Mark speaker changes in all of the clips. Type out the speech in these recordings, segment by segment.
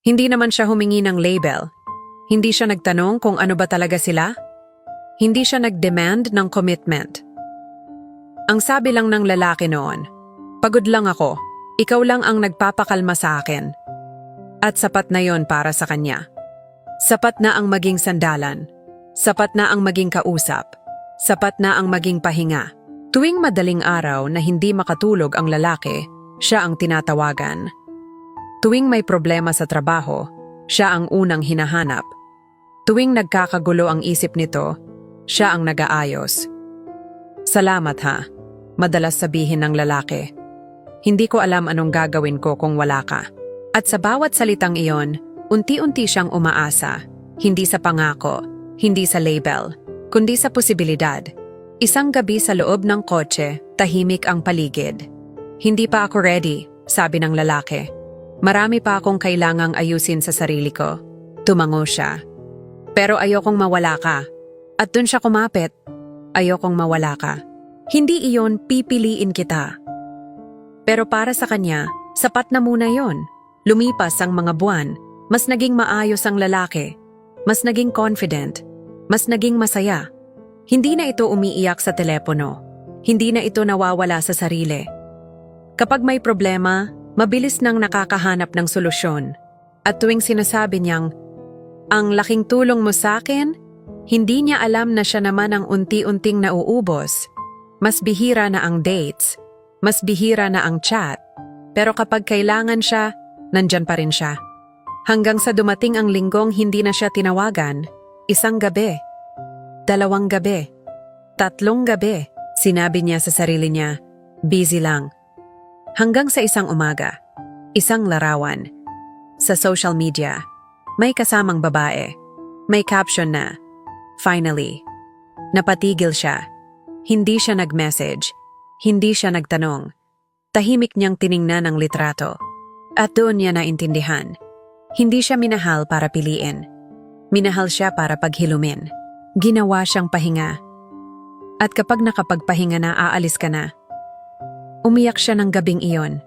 Speaker 1: Hindi naman siya humingi ng label. Hindi siya nagtanong kung ano ba talaga sila. Hindi siya nag-demand ng commitment. Ang sabi lang ng lalaki noon, "Pagod lang ako. Ikaw lang ang nagpapakalma sa akin." At sapat na yon para sa kanya. Sapat na ang maging sandalan. Sapat na ang maging kausap. Sapat na ang maging pahinga. Tuwing madaling araw na hindi makatulog ang lalaki, siya ang tinatawagan. Tuwing may problema sa trabaho, siya ang unang hinahanap. Tuwing nagkakagulo ang isip nito, siya ang nag-aayos. "Salamat ha," madalas sabihin ng lalaki. "Hindi ko alam anong gagawin ko kung wala ka." At sa bawat salitang iyon, unti-unti siyang umaasa, hindi sa pangako, hindi sa label, kundi sa posibilidad. Isang gabi sa loob ng kotse, tahimik ang paligid. "Hindi pa ako ready," sabi ng lalaki. "Marami pa akong kailangang ayusin sa sarili ko." Tumango siya. "Pero ayokong mawala ka." At dun siya kumapit. "Ayokong mawala ka. Hindi iyon pipiliin kita." Pero para sa kanya, sapat na muna yon. Lumipas ang mga buwan, mas naging maayos ang lalaki. Mas naging confident. Mas naging masaya. Hindi na ito umiiyak sa telepono. Hindi na ito nawawala sa sarili. Kapag may problema, mabilis nang nakakahanap ng solusyon. At tuwing sinasabi niyang, "Ang laking tulong mo sa akin," hindi niya alam na siya naman ang unti-unting nauubos. Mas bihira na ang dates. Mas bihira na ang chat. Pero kapag kailangan siya, nandyan pa rin siya. Hanggang sa dumating ang linggong hindi na siya tinawagan. Isang gabi. 2 gabi. 3 gabi. Sinabi niya sa sarili niya, busy lang. Hanggang sa isang umaga. Isang larawan. Sa social media. May kasamang babae. May caption na, "Finally." Napatigil siya. Hindi siya nag-message. Hindi siya nagtanong. Tahimik niyang tiningnan ang litrato. At doon niya naintindihan. Hindi siya minahal para piliin. Minahal siya para paghilumin. Ginawa siyang pahinga. At kapag nakapagpahinga na, aalis ka na. Umiyak siya ng gabing iyon.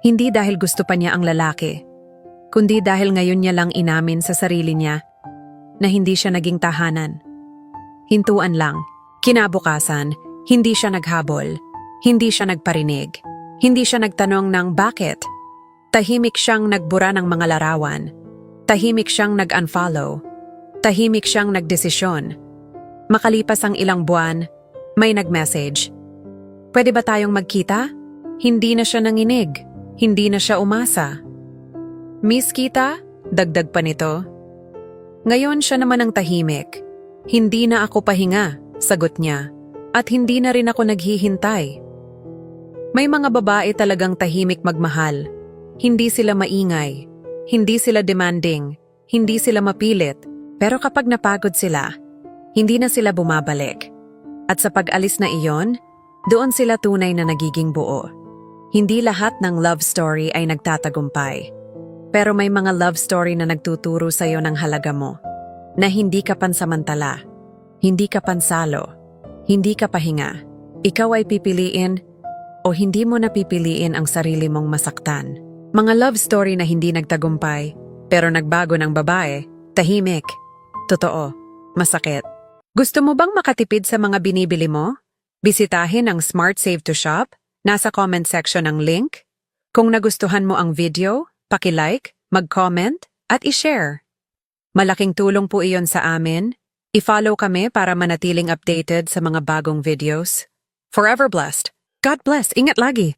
Speaker 1: Hindi dahil gusto pa niya ang lalaki, kundi dahil ngayon niya lang inamin sa sarili niya na hindi siya naging tahanan. Hintuan lang. Kinabukasan, hindi siya naghabol. Hindi siya nagparinig. Hindi siya nagtanong ng bakit. Tahimik siyang nagbura ng mga larawan. Tahimik siyang nag-unfollow. Tahimik siyang nagdesisyon. Makalipas ang ilang buwan, may nag-message. "Pwede ba tayong magkita?" Hindi na siya nanginig. Hindi na siya umasa. "Miss kita?" Dagdag pa nito. Ngayon siya naman ang tahimik. "Hindi na ako pahinga," sagot niya. "At hindi na rin ako naghihintay." May mga babae talagang tahimik magmahal. Hindi sila maingay. Hindi sila demanding. Hindi sila mapilit. Pero kapag napagod sila, hindi na sila bumabalik. At sa pag-alis na iyon, doon sila tunay na nagiging buo. Hindi lahat ng love story ay nagtatagumpay. Pero may mga love story na nagtuturo sa'yo ng halaga mo. Na hindi ka pansamantala. Hindi ka pansalo. Hindi ka pahinga. Ikaw ay pipiliin o hindi mo napipiliin ang sarili mong masaktan. Mga love story na hindi nagtagumpay, pero nagbago ng babae, tahimik. Totoo, masakit. Gusto mo bang makatipid sa mga binibili mo? Bisitahin ang Smart Save to Shop. Nasa comment section ang link. Kung nagustuhan mo ang video, paki-like, mag-comment, at i-share. Malaking tulong po iyon sa amin. I-follow kami para manatiling updated sa mga bagong videos. Forever blessed. God bless. Ingat lagi.